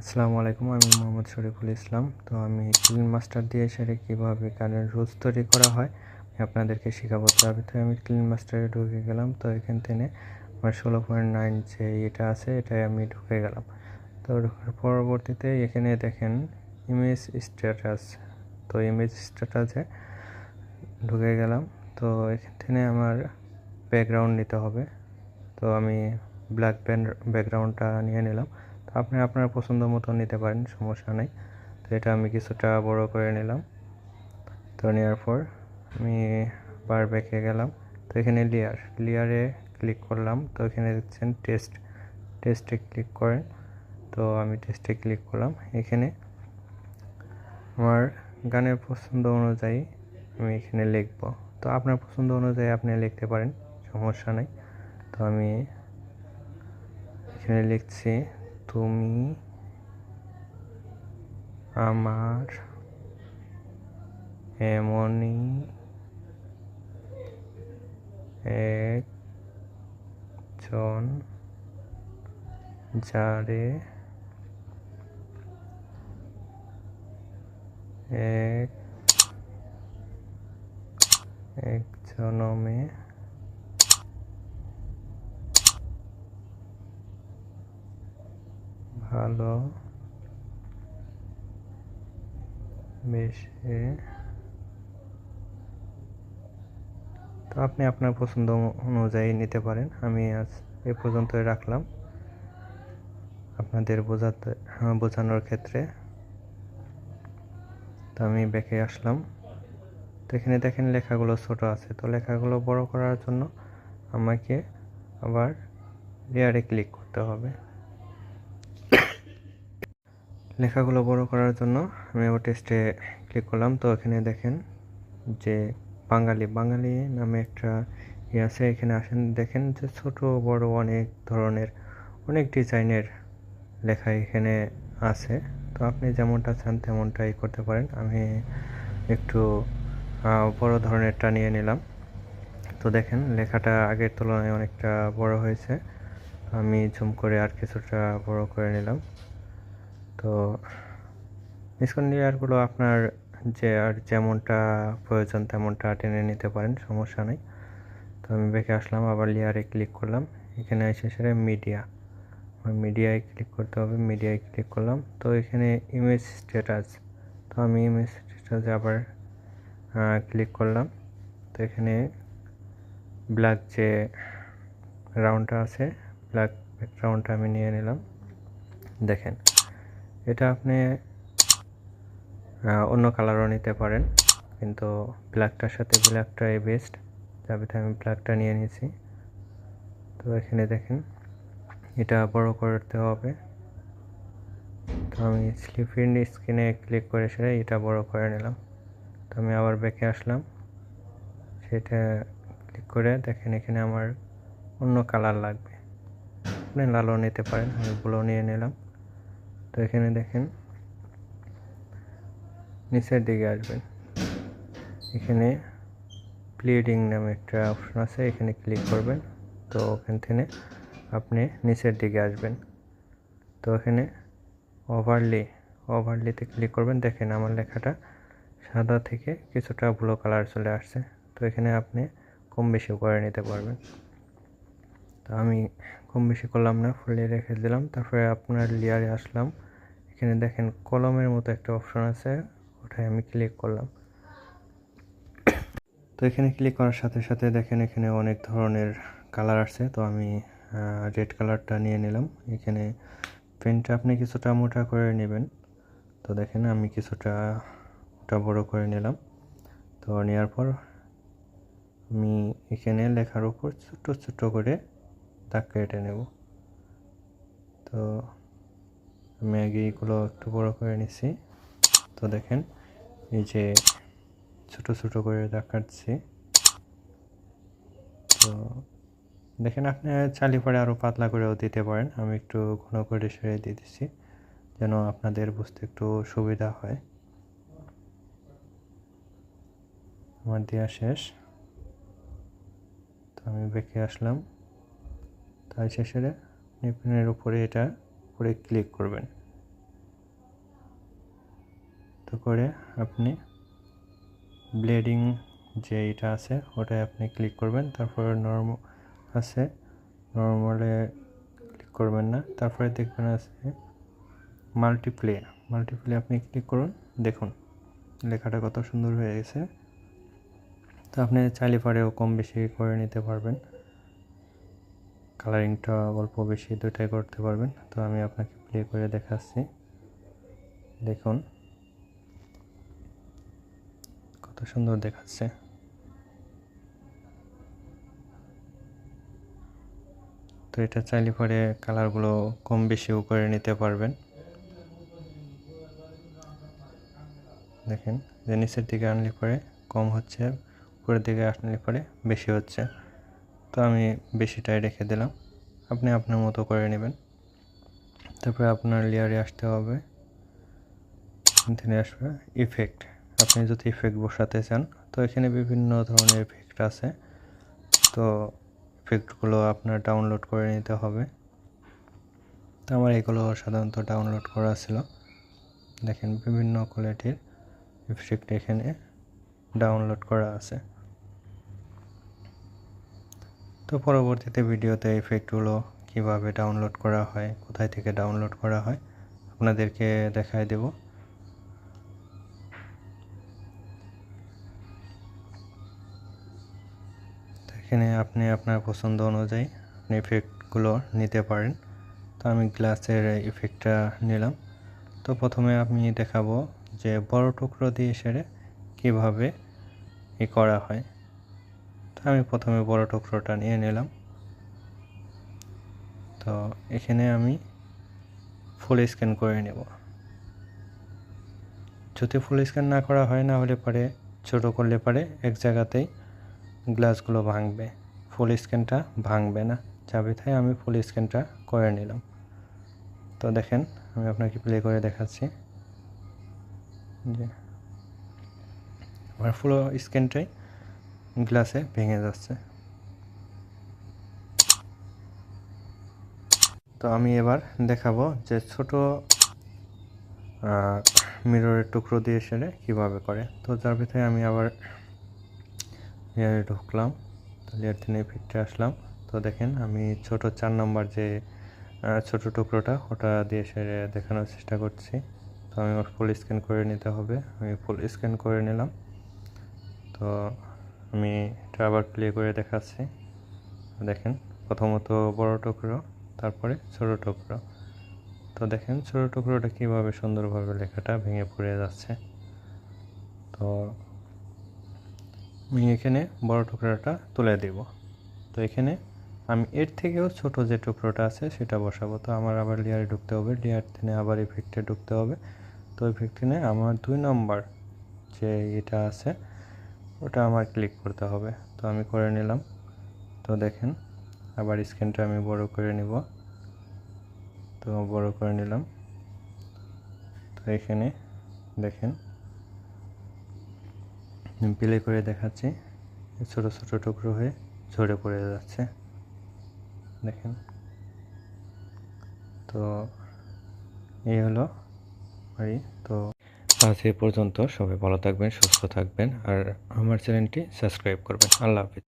আসসালামু আলাইকুম, আমি মোহাম্মদ শরীফুল ইসলাম। তো আমি ক্লিন মাস্টার দিয়ে সেটা কীভাবে গানের রুলস তৈরি করা হয় আমি আপনাদেরকে শেখাবো। তো আমি ক্লিন মাস্টারে ঢুকে গেলাম। তো এখান থেকে আমার 16.9 যে এটা আছে এটাই আমি ঢুকে গেলাম। তো ঢোকার পরবর্তীতে এখানে দেখেন ইমেজ স্ট্যাটাস। তো ইমেজ স্ট্যাটাসে ঢুকে গেলাম। তো এখান থেকে আমার ব্যাকগ্রাউন্ড নিতে হবে। তো আমি ব্ল্যাক ব্যাকগ্রাউন্ডটা নিয়ে নিলাম। তো আপনি আপনার পছন্দ মতো নিতে পারেন, সমস্যা নেই। তো এটা আমি কিছুটা বড় করে নিলাম। তো নেওয়ার পর আমি বার ব্যাকে গেলাম। তো এখানে লেয়ারে ক্লিক করলাম। তো এখানে দেখছেন টেস্টে ক্লিক করেন। তো আমি টেস্টে ক্লিক করলাম। এখানে আমার গানের পছন্দ অনুযায়ী আমি এখানে লিখব। তো আপনার পছন্দ অনুযায়ী আপনি লিখতে পারেন, সমস্যা নেই। তো আমি এখানে লিখছি, তুমি আমার এমনই একজন যারে এক জনমে ভালোবেসে। তো আপনি আপনার পছন্দ অনুযায়ী নিতে পারেন। আমি আজ এ পর্যন্তই রাখলাম আপনাদের বোঝানোর ক্ষেত্রে। তো আমি ব্যাকে আসলাম। তো এখানে দেখেন লেখাগুলো ছোট আছে। তো লেখাগুলো বড় করার জন্য আমাকে আবার লেয়ারে ক্লিক করতে হবে। লেখাগুলো বড় করার জন্য আমি আবার টেস্টে ক্লিক করলাম। তো এখানে দেখেন যে বাঙালি নামে একটা আছে। এখানে আসেন, দেখেন যে ছোট বড় অনেক ধরনের অনেক ডিজাইনের লেখা এখানে আছে। তো আপনি যেমনটা চান তেমনটাই করতে পারেন। আমি একটু বড় ধরনেরটা নিয়ে নিলাম। তো দেখেন লেখাটা আগের তুলনায় অনেকটা বড় হয়েছে। আমি জুম করে আর কিছুটা বড় করে নিলাম। তো স্ক্রিন লেয়ারগুলো আপনার যেমনটা প্রয়োজন তেমনটা টেনে নিতে পারেন, সমস্যা নেই। তো আমি ব্যাকে আসলাম, আবার লেয়ারে ক্লিক করলাম। এখানে এসে সেটা মিডিয়ায় ক্লিক করতে হবে। মিডিয়ায় ক্লিক করলাম। তো এখানে ইমেজ স্ট্যাটাস। তো আমি ইমেজ স্ট্যাটাসে আবার ক্লিক করলাম। তো এখানে ব্ল্যাক যে রাউন্ডটা আছে, ব্ল্যাক ব্যাকগ্রাউন্ডটা আমি নিয়ে নিলাম। দেখেন এটা আপনি অন্য কালারও নিতে পারেন, কিন্তু ব্ল্যাকটার সাথে ব্ল্যাকটাই বেস্ট যাবে। আমি ব্ল্যাকটা নিয়ে নিয়েছি। তো এখানে দেখেন এটা বড় করতে হবে। তো আমি স্লিপিং স্ক্রিনে ক্লিক করে সেটা এটা বড় করে নিলাম। তো আমি আবার ব্যাকে আসলাম, সেটা ক্লিক করে দেখেন এখানে আমার অন্য কালার লাগবে, আপনি লালও নিতে পারেন। আমি ব্লু নিয়ে নিলাম। তো এখানে দেখেন নিচের দিকে আসবেন, এখানে ব্লিডিং নামে একটা অপশন আছে, এখানে ক্লিক করবেন। তো ওখান থেকে আপনি নিচের দিকে আসবেন। তো এখানে ওভারলিতে ক্লিক করবেন। দেখেন আমার লেখাটা সাদা থেকে কিছুটা ব্লু কালার চলে আসছে। তো এখানে আপনি কম বেশি করে নিতে পারবেন। তো আমি কম বেশি করলাম না, ফুলে রেখে দিলাম। তারপরে আপনার লেয়ারে আসলাম। এখানে দেখেন কলমের মতো একটা অপশন আছে, ওটাই আমি ক্লিক করলাম। তো এখানে ক্লিক করার সাথে সাথে দেখেন এখানে অনেক ধরনের কালার আসছে। তো আমি রেড কালারটা নিয়ে নিলাম। এখানে পেনটা আপনি কিছুটা মোটা করে নেবেন। তো দেখেন আমি কিছুটা বড় করে নিলাম। তো নেওয়ার পর আমি এখানে লেখার উপর ছোট ছোট করে দাগ কেটে নেব। তো আমি আগে এগুলো একটু বড় করে নিছি। তো দেখেন এই যে ছোট ছোট করে দাগ কাটছি। তো দেখেন আপনি চাইলে পরে আরও পাতলা করেও দিতে পারেন। আমি একটু ঘন করে সেরে দিয়ে দিচ্ছি যেন আপনাদের বুঝতে একটু সুবিধা হয়। আমার দেওয়া শেষ। তো আমি ব্যাকে আসলাম। তাই শেষে পেনের উপরে এটা উপরে ক্লিক করবেন। তো করে আপনি ব্লেডিং যে এটা আছে ওটাই আপনি ক্লিক করবেন। তারপরে নর্মাল আছে, নর্মালে ক্লিক করবেন না। তারপরে দেখবেন আছে মাল্টিপ্লে আপনি ক্লিক করুন। দেখুন লেখাটা কত সুন্দর হয়ে গেছে। তো আপনি চাইলে পরেও কম বেশি করে নিতে পারবেন, কালারিংটা অল্প বেশি দুটাই করতে পারবেন। তো আমি আপনাকে প্লে করে দেখাচ্ছি, দেখুন কত সুন্দর দেখাচ্ছে। তো এটা চাইলে পরে কালারগুলো কম বেশিও করে নিতে পারবেন। দেখেন যে নিচের দিকে আনলে পরে কম হচ্ছে, উপরের দিকে আসলে পরে বেশি হচ্ছে। তো আমি বেশিটাই রেখে দিলাম, আপনি আপনার মতো করে নেবেন। তারপরে আপনার লেয়ারে আসতে হবে, এখানে আসবে ইফেক্ট। আপনি যদি ইফেক্ট বসাতে চান তো এখানে বিভিন্ন ধরনের ইফেক্ট আছে। তো ইফেক্টগুলো আপনার ডাউনলোড করে নিতে হবে। তো আমার এগুলো সাধারণত ডাউনলোড করা ছিল। দেখেন বিভিন্ন কোয়ালিটির ইফেক্ট এখানে ডাউনলোড করা আছে। তো পরবর্তীতে ভিডিওতে ইফেক্টগুলো কিভাবে ডাউনলোড করা হয়, কোথায় থেকে ডাউনলোড করা হয় আপনাদেরকে দেখায় দেব। এখানে আপনি আপনার পছন্দ অনুযায়ী আপনি ইফেক্টগুলো নিতে পারেন। তো আমি গ্লাসের ইফেক্টটা নিলাম। তো প্রথমে আমি দেখাবো যে বড় টুকরো দিয়ে সেরে কিভাবে করা হয়। তো আমি প্রথমে বড় টুকরোটা নিয়ে নিলাম। তো এখানে আমি ফুল স্ক্যান করে নেব। যদি ফুল স্ক্যান না করা হয়, না হলে পরে ছোটো করলে পরে এক জায়গাতেই গ্লাসগুলো ভাঙবে, ফুল স্ক্যানটা ভাঙবে না, যাবে তাই আমি ফুল স্ক্যানটা করে নিলাম। তো দেখেন আমি আপনাকে প্লে করে দেখাচ্ছি যে আমার ফুল স্ক্যানটাই গ্লাসে ভেঙে যাচ্ছে। তো আমি এবার দেখাবো যে ছোট মিররের টুকরো দিয়ে সেরে কীভাবে করে। তো যার ভিতরে আমি আবার লেয়ারে ঢুকলাম, তো লেয়ার থেকে ইফেক্টে আসলাম। তো দেখেন আমি ছোট 4 নম্বর যে ছোট টুকরোটা ওটা দিয়ে সেরে দেখানোর চেষ্টা করছি। তো আমি ফুল স্ক্যান করে নিতে হবে, আমি ফুল স্ক্যান করে নিলাম। তো আমি এটা আবার প্লে করে দেখাচ্ছি। দেখেন প্রথমত বড় টুকরো, তারপরে ছোট টুকরো। তো দেখেন ছোট টুকরোটা কীভাবে সুন্দরভাবে লেখাটা ভেঙে পড়ে যাচ্ছে। তো আমি এখানে বড় টুকরোটা তুলে দেব। তো এখানে আমি এর থেকেও ছোট যে টুকরোটা আছে সেটা বসাবো। তো আমার আবার লেয়ারে ঢুকতে হবে, লেয়ার থেকে আবার ইফেক্টে ঢুকতে হবে। তো ইফেক্টে আমার 2 নম্বর যে এটা আছে ওটা আমার ক্লিক করতে হবে। তো আমি করে নিলাম। তো দেখেন আবার স্ক্যানটা আমি বড় করে নিব। তো বড় করে নিলাম। তো এখানে দেখেন প্লে করে দেখাচ্ছি, ছোট ছোট টুকরো হয়ে ঝরে পড়ে যাচ্ছে, দেখেন। তো এই হলো তো আজ এ পর্যন্ত। সবাই ভালো থাকবেন, সুস্থ থাকবেন, আর আমার চ্যানেলটি সাবস্ক্রাইব করবেন। আল্লাহ হাফিজ।